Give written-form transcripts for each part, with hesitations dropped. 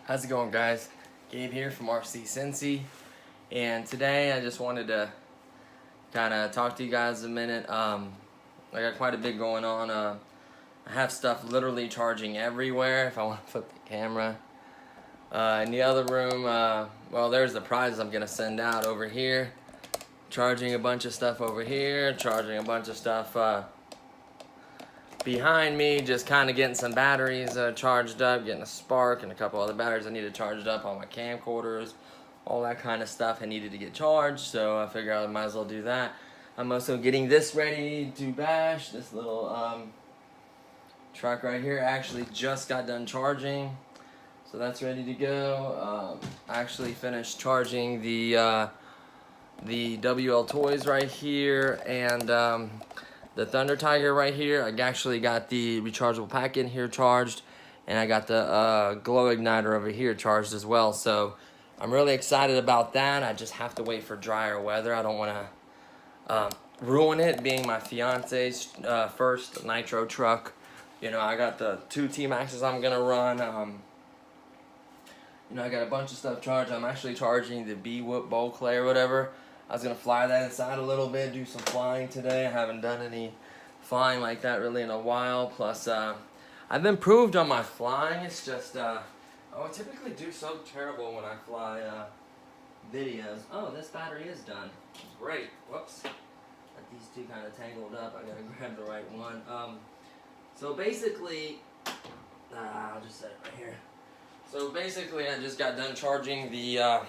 How's it going, guys? Gabe here from RC Cincy, and today I just wanted to kind of talk to you guys a minute. I got quite a bit going on. I have stuff literally charging everywhere. If I want to flip the camera, in the other room, well, there's the prizes I'm gonna send out over here. Charging a bunch of stuff over here. Charging a bunch of stuff behind me, just kind of getting some batteries charged up, getting a spark and a couple other batteries I needed charged up on my camcorders, all that kind of stuff I needed to get charged, so I figured I might as well do that. I'm also getting this ready to bash. This little truck right here actually just got done charging, so that's ready to go. I actually finished charging the WL Toys right here and the Thunder Tiger right here. I actually got the rechargeable pack in here charged, and I got the glow igniter over here charged as well. So I'm really excited about that. I just have to wait for drier weather. I don't want to ruin it, being my fiance's first nitro truck. You know, I got the 2 T-Maxes I'm gonna run. You know, I got a bunch of stuff charged. I'm actually charging the B-Whoop bowl clay or whatever. I was going to fly that inside a little bit, do some flying today. I haven't done any flying like that really in a while. Plus, I've improved on my flying. It's just, I typically do so terrible when I fly videos. Oh, this battery is done. Great. Whoops. Got these two kind of tangled up. I got to grab the right one. So basically, I'll just set it right here. So basically, I just got done charging the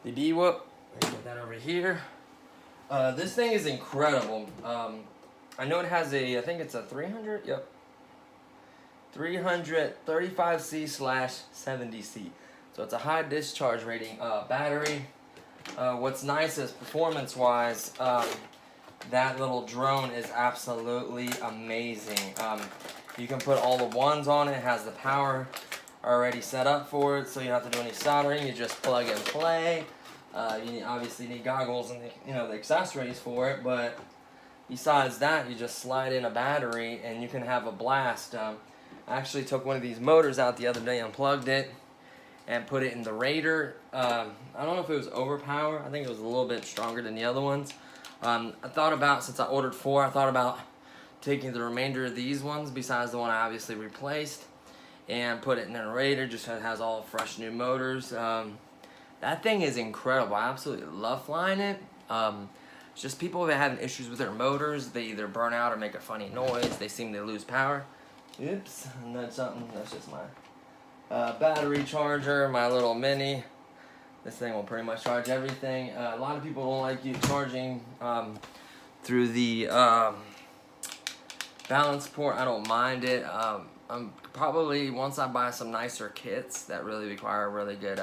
B-Whoop. Get that over here. This thing is incredible. I know it has a, I think it's a 300, yep. 335C/70C. So it's a high discharge rating battery. What's nice is performance-wise, that little drone is absolutely amazing. You can put all the ones on it. It has the power already set up for it, so you don't have to do any soldering. You just plug and play. You obviously need goggles and the accessories for it, but besides that, you just slide in a battery and you can have a blast. I actually took one of these motors out the other day, unplugged it, and put it in the Raider. I don't know if it was overpower. I think it was a little bit stronger than the other ones. I thought about, since I ordered 4, I thought about taking the remainder of these ones, besides the one I obviously replaced, and put it in a Raider, just so it has all fresh new motors. That thing is incredible. I absolutely love flying it. It's just people that are having issues with their motors. They either burn out or make a funny noise. They seem to lose power. Oops, and that's something. That's just my battery charger, my little mini. This thing will pretty much charge everything. A lot of people don't like you charging through the balance port. I don't mind it. I'm probably, once I buy some nicer kits that really require really good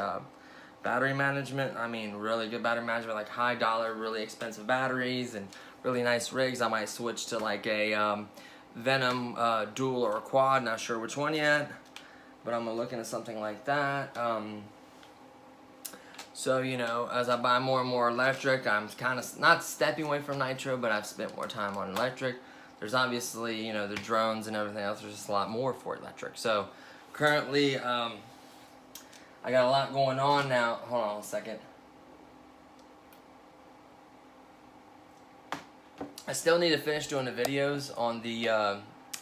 battery management, really good battery management, like high dollar, really expensive batteries and really nice rigs, I might switch to like a Venom dual or a quad, not sure which one yet, but I'm looking at something like that. So, you know, as I buy more and more electric, I'm kind of not stepping away from nitro, but I've spent more time on electric. There's obviously, you know, the drones and everything else, there's just a lot more for electric. So currently, I got a lot going on now. Hold on a second. I still need to finish doing the videos on the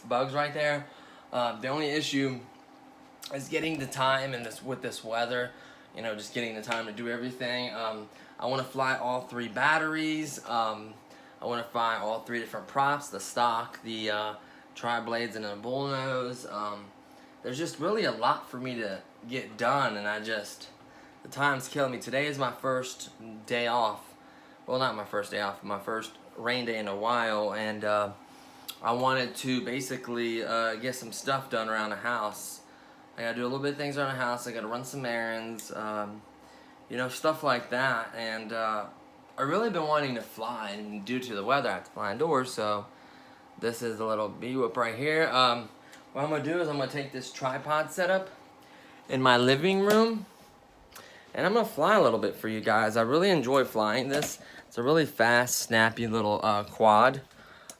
bugs right there. The only issue is getting the time and with this weather, you know, just getting the time to do everything. I want to fly all 3 batteries. I want to fly all 3 different props, the stock, the tri-blades, and the bullnose. There's just really a lot for me to get done, and the time's killing me. Today is my first day off. Well, not my first day off, my first rain day in a while, and I wanted to basically get some stuff done around the house. I gotta do a little bit of things around the house. I gotta run some errands, you know, stuff like that, and I've really been wanting to fly, and due to the weather, I have to fly indoors, so this is a little B-Whoop right here. What I'm going to do is I'm going to take this tripod setup in my living room, and I'm going to fly a little bit for you guys. I really enjoy flying this. It's a really fast, snappy little quad.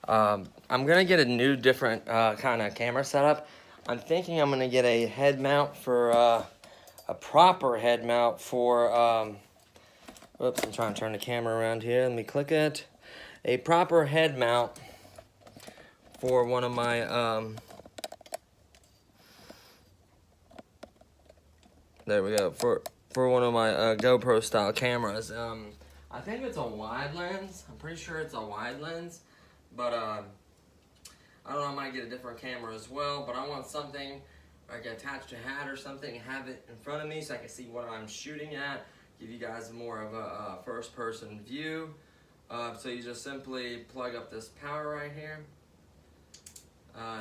I'm going to get a new, different kind of camera setup. I'm thinking I'm gonna get a head mount for a proper head mount for. Whoops! I'm trying to turn the camera around here. Let me click it. A proper head mount for one of my. There we go. For one of my GoPro style cameras. I think it's a wide lens. I'm pretty sure it's a wide lens, but I don't know. I might get a different camera as well. But I want something where I can attach a hat or something and have it in front of me so I can see what I'm shooting at. Give you guys more of a first-person view. So you just simply plug up this power right here.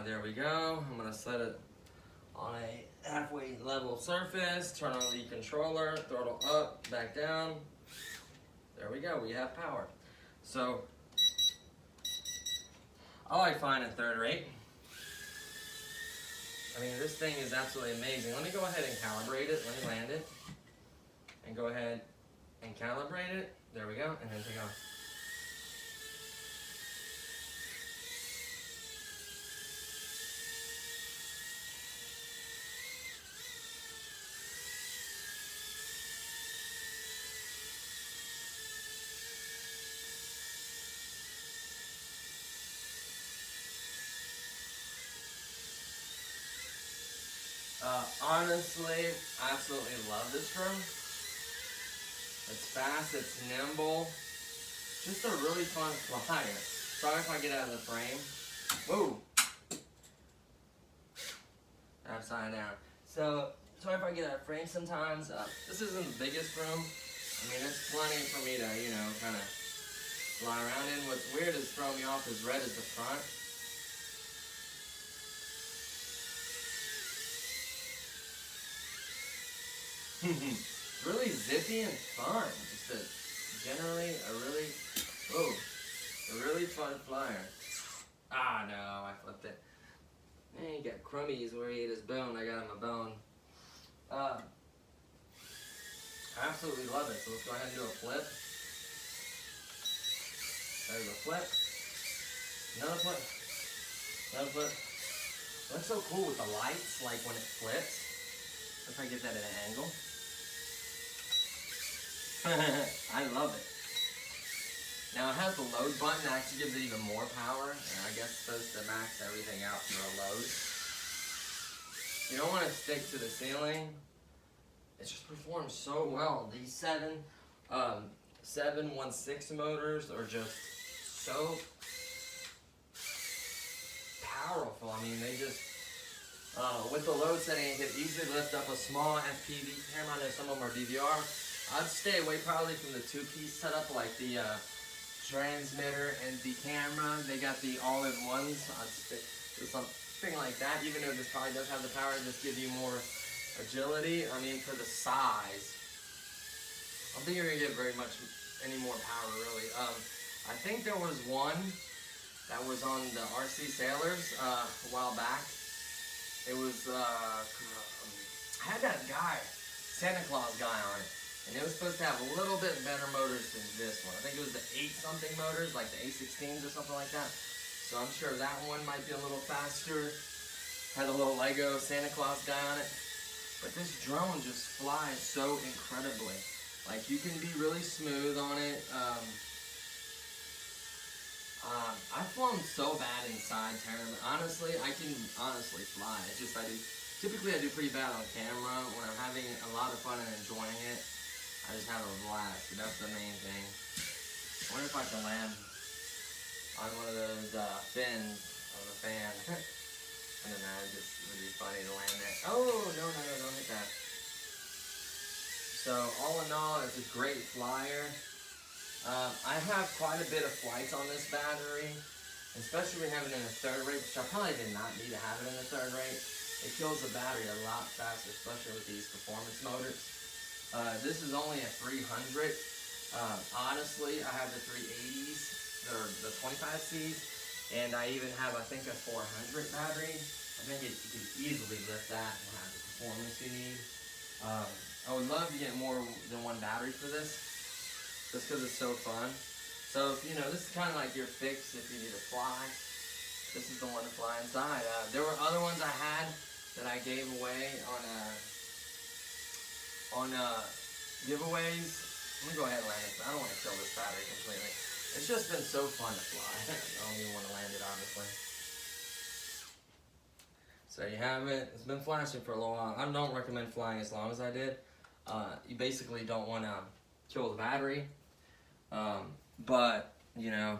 There we go. I'm gonna set it on a halfway level surface. Turn on the controller. Throttle up, back down. There we go. We have power. So I like flying in third rate. I mean, this thing is absolutely amazing. Let me go ahead and calibrate it. Let me land it. And go ahead and calibrate it. There we go. And then take off. Honestly, I absolutely love this drone. It's fast, it's nimble, just a really fun flyer. Sorry if I get out of the frame. Whoa! Upside down. So, sorry if I get out of frame sometimes. This isn't the biggest room. I mean, it's plenty for me to, you know, kind of fly around in. What's weird is throwing me off is red is the front. Really zippy and fun. Just generally a really fun flyer. Ah, no, I flipped it. Man, he got crummies where he ate his bone. I got him a bone. I absolutely love it. So let's go ahead and do a flip. There's a flip. Another flip. Another flip. It looks so cool with the lights, like when it flips. If I get that at an angle. I love it. Now it has the load button that actually gives it even more power, and I guess it's supposed to max everything out for a load. You don't want to stick to the ceiling. It just performs so well. These 716 motors are just so powerful. I mean, they just with the load setting, you can easily lift up a small FPV camera. I know some of them are DVR. I'd stay away probably from the two-piece setup, like the transmitter and the camera. They got the all-in-ones. I'd stick to something like that, even though this probably does have the power to just give you more agility. I mean, for the size, I don't think you're going to get very much any more power, really. I think there was one that was on the RC Sailors a while back. It was, I had that guy, Santa Claus guy on it. And it was supposed to have a little bit better motors than this one. I think it was the 8-something motors, like the A16s or something like that. So I'm sure that one might be a little faster. Had a little Lego Santa Claus guy on it. But this drone just flies so incredibly. Like, you can be really smooth on it. I've flown so bad inside tournament. Honestly, I can honestly fly. It's just typically I do pretty bad on camera. When I'm having a lot of fun and enjoying it, I just have a blast. That's the main thing. I wonder if I can land on one of those fins of the fan. I don't know, it would be funny to land there. Oh, no, don't hit that. So, all in all, it's a great flyer. I have quite a bit of flights on this battery, especially when having it in a third rate, which I probably did not need to have it in a third rate. It kills the battery a lot faster, especially with these performance motors. This is only a 300. Honestly, I have the 380s, the 25Cs, and I even have, I think, a 400 battery. I think you could easily lift that and have the performance you need. I would love to get more than one battery for this, just because it's so fun. So, you know, this is kind of like your fix if you need to fly. This is the one to fly inside. There were other ones I had gave away on giveaways. Let me go ahead and land this. I don't want to kill this battery completely. It's just been so fun to fly. I don't even want to land it, obviously. So you have it. It's been flashing for a little while. I don't recommend flying as long as I did. You basically don't want to kill the battery. But, you know,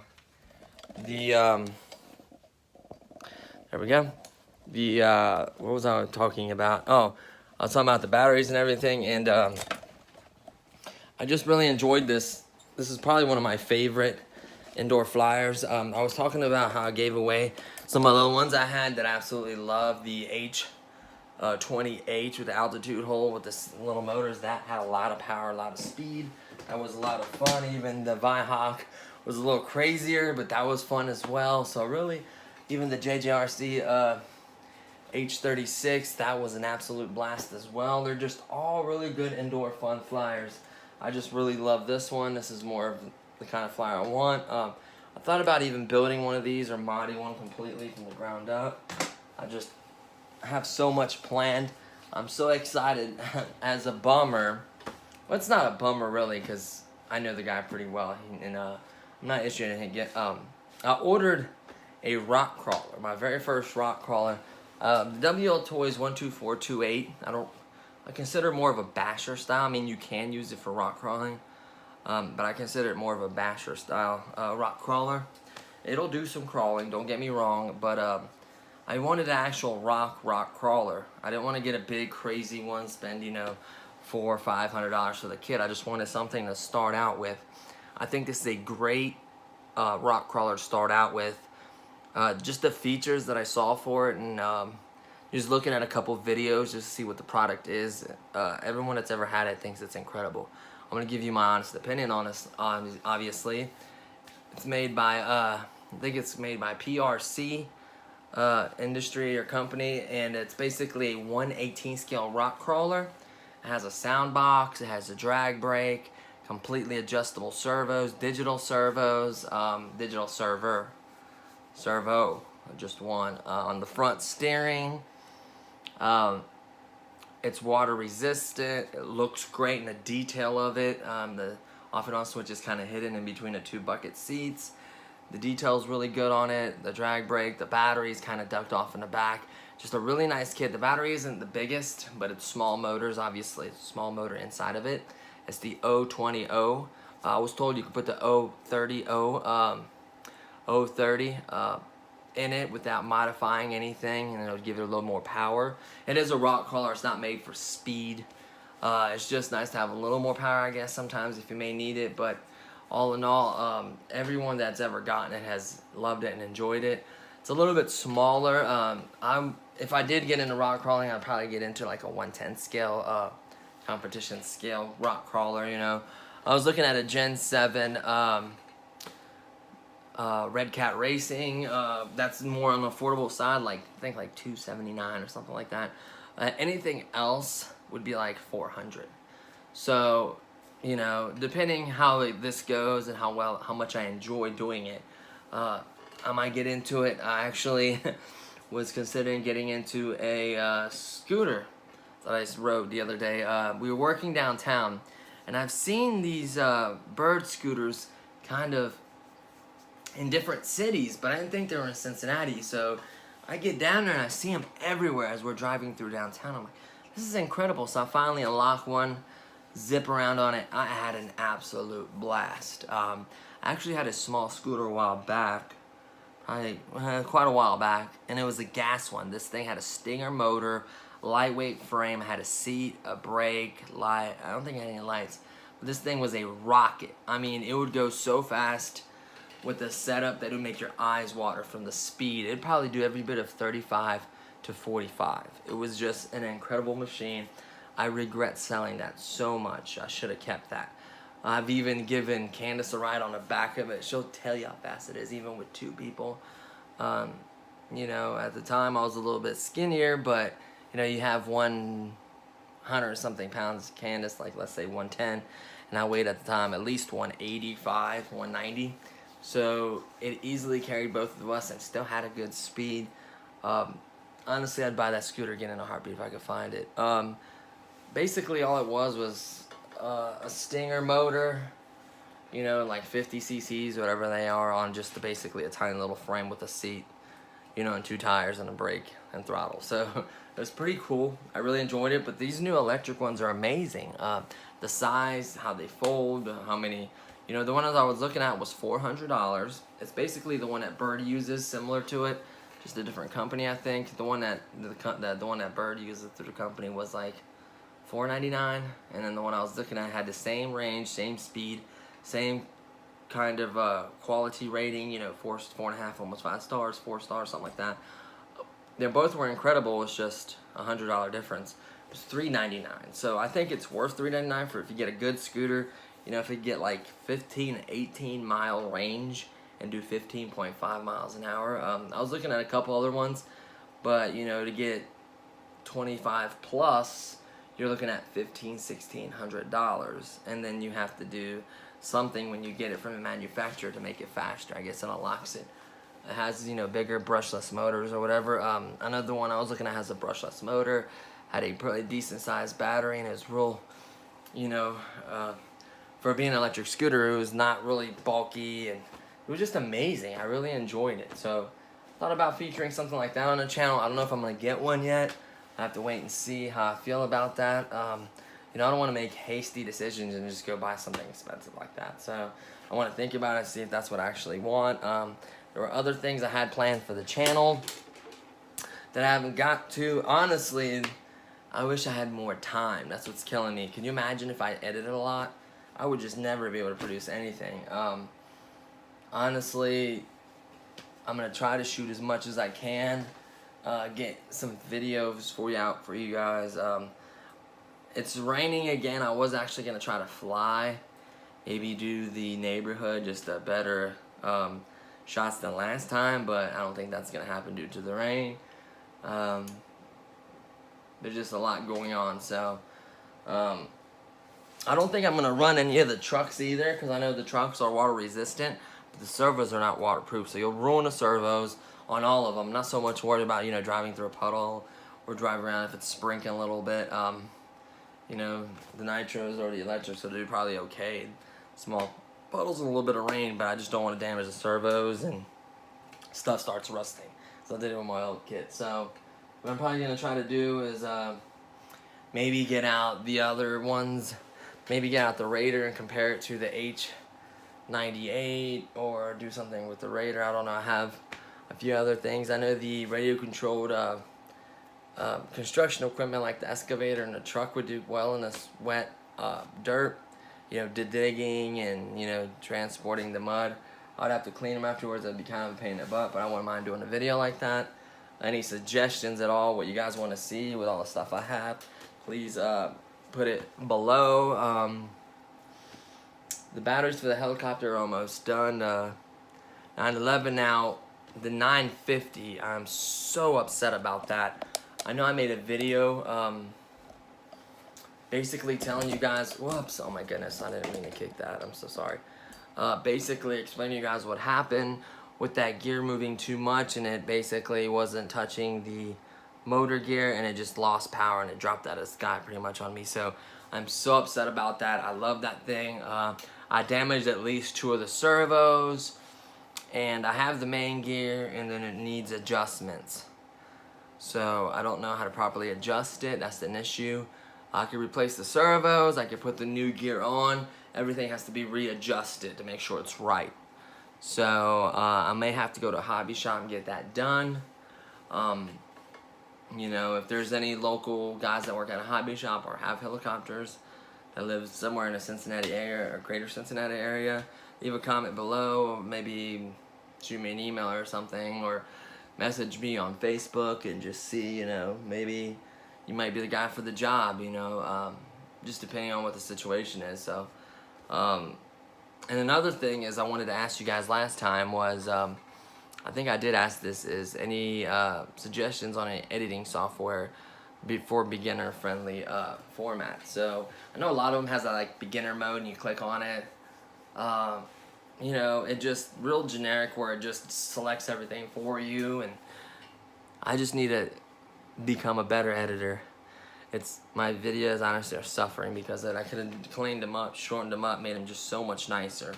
there we go. What was I talking about? Oh, I was talking about the batteries and everything, and I just really enjoyed this. This is probably one of my favorite indoor flyers. I was talking about how I gave away some of the ones I had that I absolutely love. The H20H with the altitude hole with the little motors. That had a lot of power, a lot of speed. That was a lot of fun. Even the Vihawk was a little crazier, but that was fun as well. So really, even the JJRC H36, that was an absolute blast as well. They're just all really good indoor fun flyers. I just really love this one. This is more of the kind of flyer I want. I thought about even building one of these or modding one completely from the ground up. I have so much planned. I'm so excited. As a bummer, well, it's not a bummer really, because I know the guy pretty well, and I'm not issuing anything yet. I ordered a rock crawler, my very first rock crawler. The WL Toys 12428. I consider it more of a basher style. I mean, you can use it for rock crawling, but I consider it more of a basher style rock crawler. It'll do some crawling, don't get me wrong, but I wanted an actual rock crawler. I didn't want to get a big crazy one, spend, you know, $400 or $500 for the kit. I just wanted something to start out with. I think this is a great rock crawler to start out with. Just the features that I saw for it, and just looking at a couple videos just to see what the product is. Everyone that's ever had it thinks it's incredible. I'm gonna give you my honest opinion on this. Obviously, it's made by I think it's made by PRC industry or company, and it's basically a 1/18 scale rock crawler. It has a sound box. It has a drag brake, completely adjustable servos, digital servos, digital servo, just one on the front steering. It's water resistant. It looks great in the detail of it. The off and on switch is kind of hidden in between the two bucket seats. The detail's really good on it. The drag brake, the battery's kind of ducked off in the back. Just a really nice kit. The battery isn't the biggest, but it's small motors, obviously. It's a small motor inside of it. It's the O20O. I was told you could put the O30 in it without modifying anything, and it'll give it a little more power. It is a rock crawler. It's not made for speed. It's just nice to have a little more power, I guess, sometimes if you may need it. But all in all, everyone that's ever gotten it has loved it and enjoyed it. It's a little bit smaller. If I did get into rock crawling, I'd probably get into like a 1/10 scale, competition scale rock crawler, you know. I was looking at a Gen 7 Red Cat Racing. That's more on the affordable side, like I think like $279 or something like that. Anything else would be like $400. So, you know, depending how this goes and how much I enjoy doing it, I might get into it. I actually was considering getting into a scooter that I rode the other day. We were working downtown, and I've seen these bird scooters kind of in different cities, but I didn't think they were in Cincinnati. So I get down there and I see them everywhere as we're driving through downtown. I'm like, this is incredible. So I finally unlocked one, zip around on it. I had an absolute blast. I actually had a small scooter a while back, probably quite a while back, and it was a gas one. This thing had a Stinger motor, lightweight frame, had a seat, a brake, light. I don't think it had any lights, but this thing was a rocket. I mean, it would go so fast with the setup that it would make your eyes water from the speed. It'd probably do every bit of 35 to 45. It was just an incredible machine. I regret selling that so much. I should have kept that. I've even given Candace a ride on the back of it. She'll tell you how fast it is, even with two people. You know, at the time I was a little bit skinnier, but you know, you have 100 something pounds, Candace, like let's say 110, and I weighed at the time at least 185, 190. So it easily carried both of us and still had a good speed. I'm honestly, I'd buy that scooter again in a heartbeat if I could find it. Basically, all it was a Stinger motor, you know, like 50 cc's, whatever they are, on just basically a tiny little frame with a seat, you know, and 2 tires and a brake and throttle. So it was pretty cool. I really enjoyed it, but these new electric ones are amazing. The size, how they fold, how many, you know, the one that I was looking at was $400. It's basically the one that Bird uses, similar to it, just a different company, I think. The one that Bird uses through the company was like $4.99, and then the one I was looking at had the same range, same speed, same kind of quality rating, you know, 4.5, almost 5 stars, 4 stars, something like that. They both were incredible. It's just $100 difference. It was $3.99, so I think it's worth $3.99 for if you get a good scooter. You know, if you get like 15 to 18 mile range and do 15.5 miles an hour. I was looking at a couple other ones, but you know, to get 25 plus, you're looking at $1,500-$1,600, and then you have to do something when you get it from the manufacturer to make it faster. I guess it unlocks it. It has, you know, bigger brushless motors or whatever. Another one I was looking at has a brushless motor, had a pretty decent sized battery, and it was real, you know, for being an electric scooter, it was not really bulky, and it was just amazing. I really enjoyed it. So thought about featuring something like that on the channel. I don't know if I'm gonna get one yet. I have to wait and see how I feel about that. You know, I don't want to make hasty decisions and just go buy something expensive like that. So I want to think about it, see if that's what I actually want. There were other things I had planned for the channel that I haven't got to. Honestly, I wish I had more time. That's what's killing me. Can you imagine if I edited a lot? I would just never be able to produce anything. Honestly, I'm going to try to shoot as much as I can. Get some videos for you guys. It's raining again. I was actually going to try to fly. Maybe do the neighborhood, just a better shots than last time, but I don't think that's going to happen due to the rain. There's just a lot going on, so I don't think I'm going to run any of the trucks either, because I know the trucks are water resistant, but the servos are not waterproof, so you'll ruin the servos on all of them. Not so much worried about, you know, driving through a puddle or driving around if it's sprinkling a little bit. You know, the nitros or the electric, so they're probably okay. Small puddles and a little bit of rain, but I just don't want to damage the servos and stuff starts rusting. So I did it with my old kit. So what I'm probably going to try to do is maybe get out the other ones, maybe get out the Raider and compare it to the H98, or do something with the Raider. I don't know. I have a few other things. I know the radio controlled construction equipment like the excavator and the truck would do well in this wet dirt, you know, digging and, you know, transporting the mud. I'd have to clean them afterwards. That'd be kind of a pain in the butt, but I wouldn't mind doing a video like that. Any suggestions at all, what you guys want to see with all the stuff I have, please put it below. The batteries for the helicopter are almost done. 911 now. The 950, I'm so upset about that. I know I made a video basically telling you guys, whoops, oh my goodness, I didn't mean to kick that, I'm so sorry. Basically explaining to you guys what happened with that gear moving too much, and it basically wasn't touching the motor gear, and it just lost power and it dropped out of the sky pretty much on me. So I'm so upset about that. I love that thing. I damaged at least 2 of the servos, and I have the main gear, and then it needs adjustments. So I don't know how to properly adjust it. That's an issue. I could replace the servos. I could put the new gear on. Everything has to be readjusted to make sure it's right. So I may have to go to a hobby shop and get that done. You know, if there's any local guys that work at a hobby shop or have helicopters that live somewhere in the Cincinnati area or greater Cincinnati area, leave a comment below, or maybe shoot me an email or something, or message me on Facebook and just see, you know, maybe you might be the guy for the job, you know, just depending on what the situation is. So, and another thing is I wanted to ask you guys last time was, I think I did ask this, is any suggestions on an editing software for beginner friendly format. So I know a lot of them has that like beginner mode and you click on it. You know, it just real generic where it just selects everything for you, and I just need to become a better editor. My videos honestly are suffering because of it. I could have cleaned them up, shortened them up, made them just so much nicer.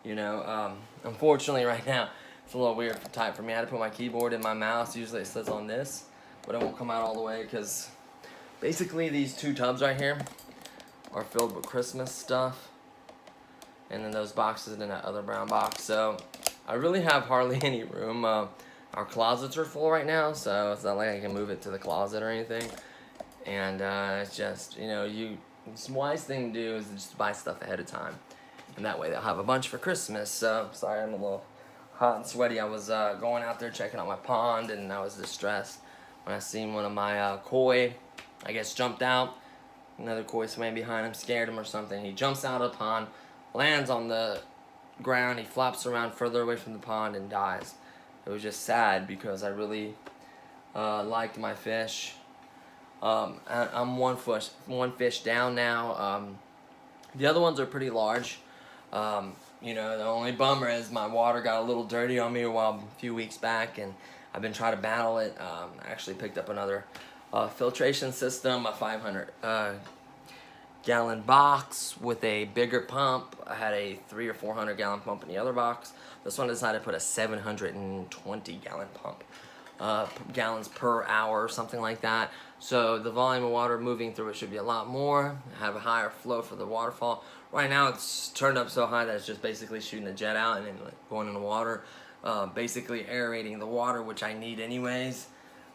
You know, unfortunately right now, it's a little weird for type for me. I had to put my keyboard in my mouse. Usually it sits on this, but it won't come out all the way because basically these two tubs right here are filled with Christmas stuff. And then those boxes in that other brown box. So I really have hardly any room. Our closets are full right now, so it's not like I can move it to the closet or anything. And it's just, you know, the wise thing to do is just buy stuff ahead of time. And that way they'll have a bunch for Christmas. So, sorry, I'm a little hot and sweaty. I was going out there checking out my pond, and I was distressed when I seen one of my koi, I guess, jumped out. Another koi swam behind him, scared him or something. He jumps out of the pond, lands on the ground, he flops around further away from the pond and dies. It was just sad because I really liked my fish. I'm one fish down now. The other ones are pretty large. You know, the only bummer is my water got a little dirty on me a few weeks back, and I've been trying to battle it. I actually picked up another filtration system, a 500 gallon box with a bigger pump. I had a 300 or 400 gallon pump in the other box. This one decided to put a 720 gallon pump, gallons per hour or something like that. So the volume of water moving through it should be a lot more, have a higher flow for the waterfall. Right now it's turned up so high that it's just basically shooting a jet out and then going in the water, basically aerating the water, which I need anyways.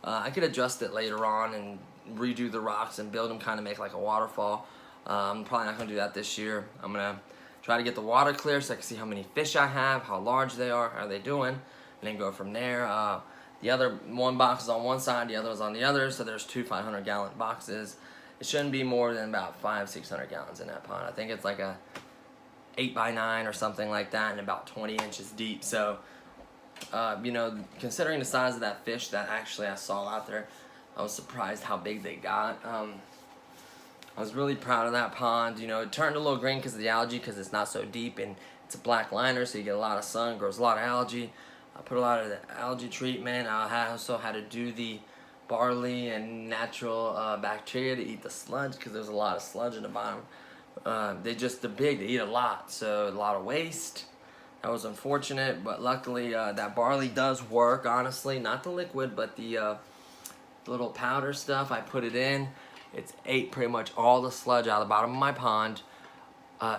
I could adjust it later on and redo the rocks and build them, kind of make like a waterfall. I'm probably not going to do that this year. I'm going to try to get the water clear so I can see how many fish I have, how large they are, how they're doing, and then go from there. The other one box is on one side, the other is on the other, so there's two 500 gallon boxes. It shouldn't be more than about 500-600 gallons in that pond. I think it's like a 8x9 or something like that, and about 20 inches deep. So, you know, considering the size of that fish that actually I saw out there, I was surprised how big they got. I was really proud of that pond. You know, it turned a little green because of the algae, because it's not so deep, and it's a black liner, so you get a lot of sun, grows a lot of algae. I put a lot of the algae treatment. I also had to do the barley and natural bacteria to eat the sludge, because there's a lot of sludge in the bottom. They're big, they eat a lot, so a lot of waste. That was unfortunate, but luckily that barley does work, honestly. Not the liquid, but the little powder stuff. I put it in. It's ate pretty much all the sludge out of the bottom of my pond.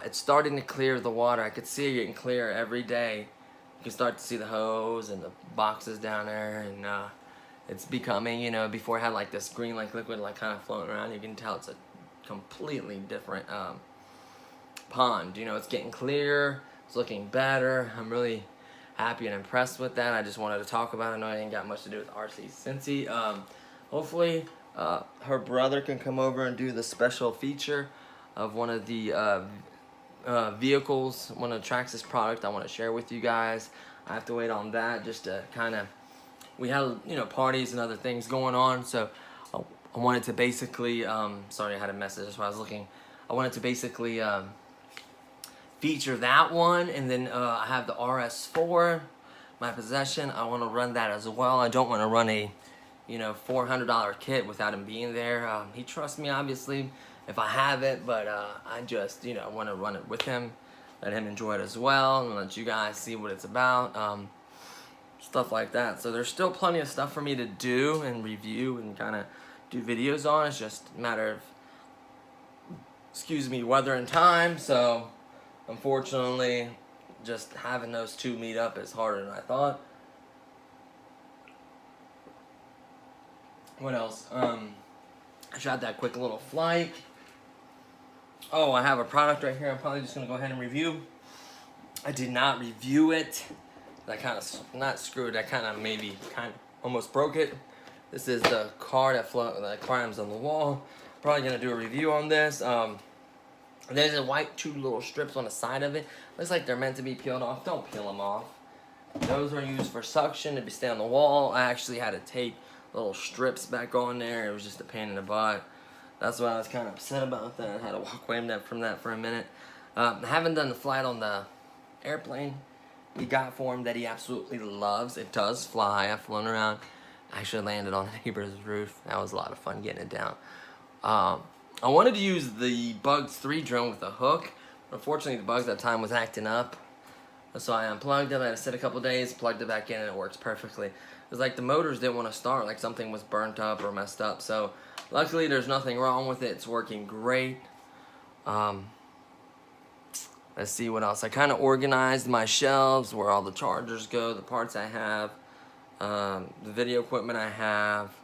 It's starting to clear the water. I could see it getting clearer every day. You can start to see the hose and the boxes down there, and it's becoming, you know, before it had like this green like liquid like kind of floating around. You can tell it's a completely different pond. You know, it's getting clearer, it's looking better. I'm really happy and impressed with that. I just wanted to talk about it. I know it ain't got much to do with RC Cincy. Hopefully her brother can come over and do the special feature of one of the vehicles, one of Traxxas product I want to share with you guys. I have to wait on that just to kind of, we had, you know, parties and other things going on, so I wanted to basically, sorry I had a message, that's why I was looking. I wanted to basically feature that one, and then I have the RS4, my possession. I want to run that as well. I don't want to run a, you know, $400 kit without him being there. He trusts me, obviously, if I have it, but I just, you know, want to run it with him, let him enjoy it as well, and let you guys see what it's about, stuff like that. So there's still plenty of stuff for me to do and review and kind of do videos on. It's just a matter of, excuse me, weather and time. So unfortunately, just having those two meet up is harder than I thought. What else? I shot that quick little flight. Oh, I have a product right here I'm probably just going to go ahead and review. I did not review it. That kind of, not screwed, that kind of maybe almost broke it. This is the car that climbs on the wall. Probably going to do a review on this. There's a white two little strips on the side of it. Looks like they're meant to be peeled off. Don't peel them off. Those are used for suction to stay on the wall. I actually had to tape little strips back on there. It was just a pain in the butt. That's why I was kind of upset about that. I had to walk away from that for a minute. I haven't done the flight on the airplane we got for him that he absolutely loves. It does fly. I've flown around I actually landed on a neighbor's roof. That was a lot of fun getting it down. I wanted to use the Bugs 3 drone with a hook. Unfortunately, the Bugs at that time was acting up. So I unplugged it, I had to sit a couple days, plugged it back in, and it works perfectly. It was like the motors didn't want to start, like something was burnt up or messed up. So luckily there's nothing wrong with it. It's working great. Let's see what else. I kind of organized my shelves where all the chargers go, the parts I have, the video equipment I have.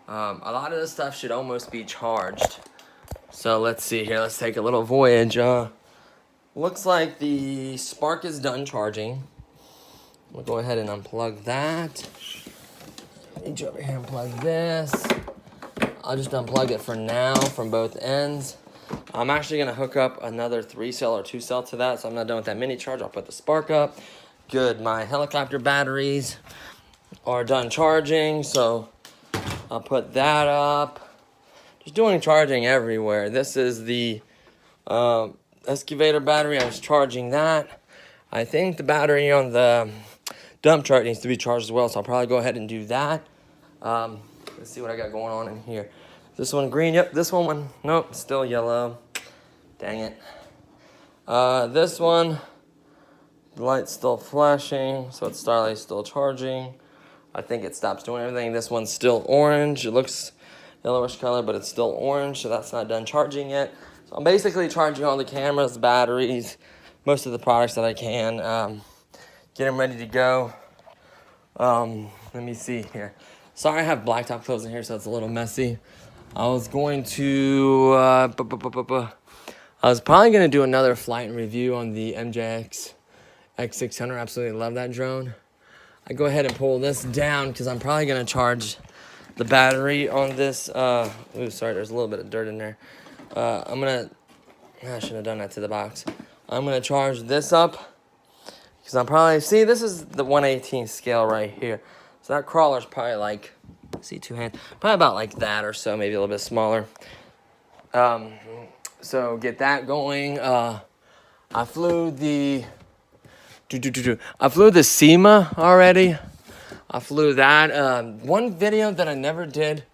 A lot of this stuff should almost be charged. So let's see here. Let's take a little voyage. Looks like the spark is done charging. We'll go ahead and unplug that. Reach over here and plug this. I'll just unplug it for now from both ends. I'm actually going to hook up another 3-cell or 2-cell to that, so I'm not done with that mini charge. I'll put the spark up. Good. My helicopter batteries are done charging, so I'll put that up. Just doing charging everywhere. This is the excavator battery. I was charging that. I think the battery on the dump truck needs to be charged as well, so I'll probably go ahead and do that. Let's see what I got going on in here. This one green. Yep, this one, nope, still yellow. Dang it. This one, the light's still flashing, so it's still charging. I think it stops doing everything. This one's still orange. It looks yellowish color, but it's still orange, so that's not done charging yet. So I'm basically charging all the cameras, the batteries, most of the products that I can. Get them ready to go. Let me see here. Sorry, I have blacktop clothes in here, so it's a little messy. I was going to, I was probably going to do another flight and review on the MJX X600. Absolutely love that drone. I go ahead and pull this down because I'm probably going to charge the battery on this. Ooh, sorry, there's a little bit of dirt in there. I shouldn't have done that to the box. I'm going to charge this up because I'm probably, see, this is the 1/18 scale right here. So that crawler's probably like, see, 2 hands, probably about like that or so, maybe a little bit smaller. So get that going. I flew the SEMA already. I flew that. One video that I never did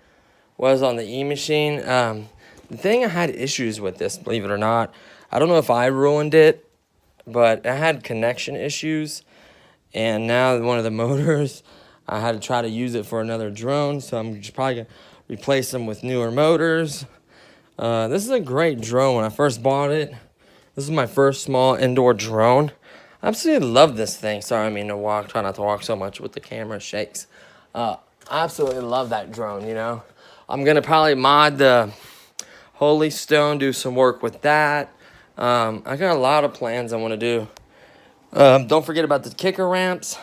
was on the E-Machine. The thing I had issues with this, believe it or not, I don't know if I ruined it, but I had connection issues. And now one of the motors, I had to try to use it for another drone, so I'm just probably going to replace them with newer motors. This is a great drone. When I first bought it, this is my first small indoor drone. I absolutely love this thing. Sorry, I mean to walk. Try not to walk so much with the camera shakes. I absolutely love that drone, you know. I'm going to probably mod the Holy Stone, do some work with that. I got a lot of plans I want to do. Don't forget about the kicker ramps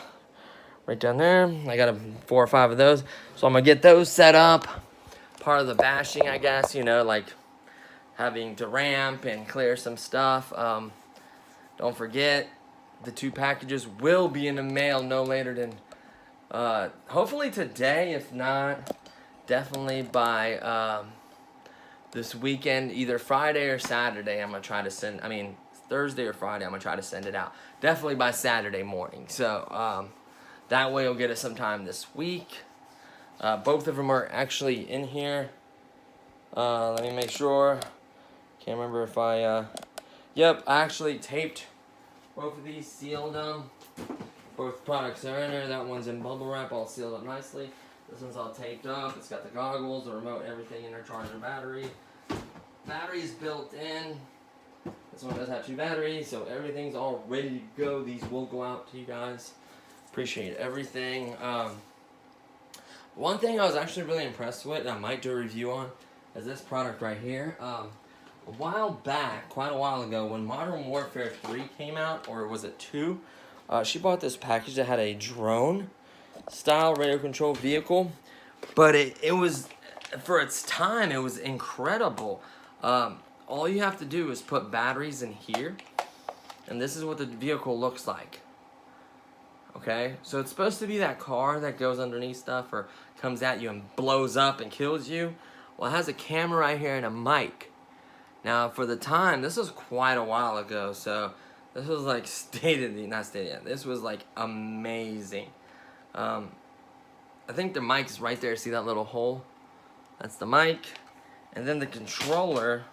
right down there. I got 4 or 5 of those. So I'm going to get those set up. Part of the bashing, I guess, you know, like having to ramp and clear some stuff. Don't forget, the 2 packages will be in the mail no later than hopefully today. If not, definitely by this weekend, either Friday or Saturday. I'm going to try to send, Thursday or Friday, I'm going to try to send it out. Definitely by Saturday morning. So that way it'll get us some time this week. Both of them are actually in here. Let me make sure. Can't remember if I, yep, I actually taped both of these, sealed them. Both products are in there. That one's in bubble wrap, all sealed up nicely. This one's all taped up. It's got the goggles, the remote, everything in there, charger, battery. Battery's built in. This one does have 2 batteries, so everything's all ready to go. These will go out to you guys. Appreciate everything. One thing I was actually really impressed with, and I might do a review on, is this product right here. A while back, quite a while ago, when Modern Warfare 3 came out, or was it 2, she bought this package that had a drone-style radio control vehicle, but it was, for its time, it was incredible. All you have to do is put batteries in here, and this is what the vehicle looks like. Okay, so it's supposed to be that car that goes underneath stuff or comes at you and blows up and kills you. Well, it has a camera right here and a mic. Now, for the time, this was quite a while ago, so this was like not stated, this was like amazing. I think the mic is right there. See that little hole? That's the mic. And then the controller,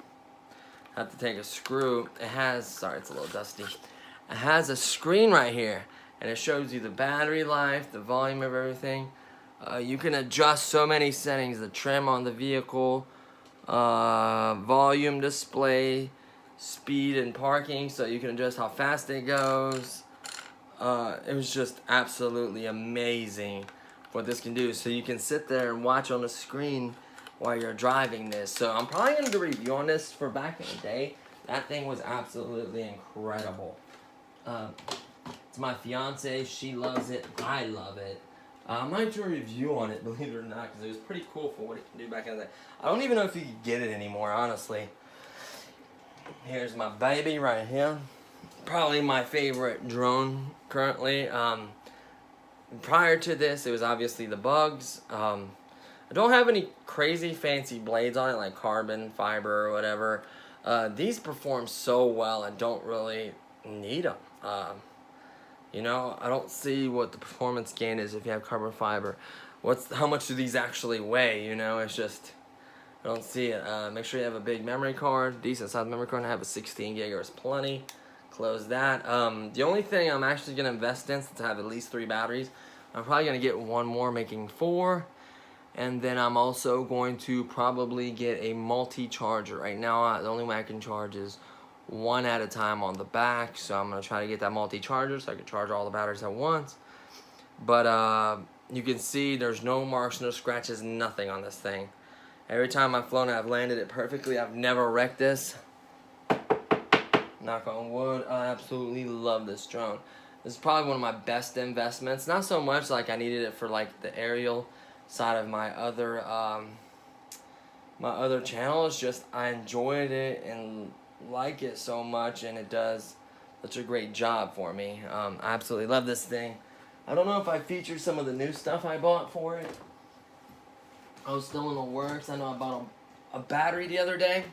I have to take a screw. It has, sorry, it's a little dusty. It has a screen right here, and it shows you the battery life, the volume of everything. You can adjust so many settings, the trim on the vehicle, volume display, speed and parking, so you can adjust how fast it goes. It was just absolutely amazing what this can do. So you can sit there and watch on the screen while you're driving this. So I'm probably going to do a review on this for back in the day. That thing was absolutely incredible. It's my fiance, she loves it, I love it. I might do a review on it, believe it or not, because it was pretty cool for what it can do back in the day. I don't even know if you could get it anymore, honestly. Here's my baby right here. Probably my favorite drone currently. Prior to this, it was obviously the Bugs. I don't have any crazy fancy blades on it, like carbon fiber or whatever. These perform so well, I don't really need them. You know, I don't see what the performance gain is if you have carbon fiber. How much do these actually weigh? You know, it's just, I don't see it. Make sure you have a big memory card, decent size memory card. I have a 16 gig or it's plenty. Close that. The only thing I'm actually going to invest in, since I have at least 3 batteries, I'm probably going to get one more, making 4. And then I'm also going to probably get a multi-charger. Right now, the only way I can charge is one at a time on the back, so I'm going to try to get that multi-charger so I can charge all the batteries at once. But you can see there's no marks, no scratches, nothing on this thing. Every time I've flown it, I've landed it perfectly. I've never wrecked this. Knock on wood. I absolutely love this drone. This is probably one of my best investments. Not so much like I needed it for like the aerial side of my other channel. It's just I enjoyed it and like it so much, and it does such a great job for me. I absolutely love this thing. I don't know if I featured some of the new stuff I bought for it. I was still in the works. I know I bought a battery the other day,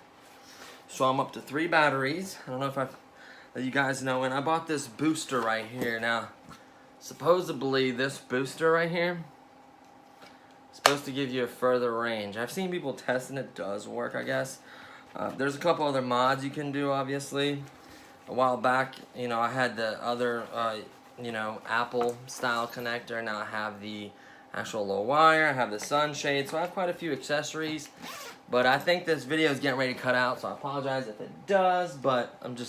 so I'm up to 3 batteries. I don't know if I've let you guys know. And I bought this booster right here. Now, supposedly this booster right here is supposed to give you a further range. I've seen people testing it. Does work, I guess. There's a couple other mods you can do, obviously. A while back, you know, I had the other, you know, Apple style connector. Now I have the actual low wire. I have the sunshade. So I have quite a few accessories. But I think this video is getting ready to cut out, so I apologize if it does. But I'm just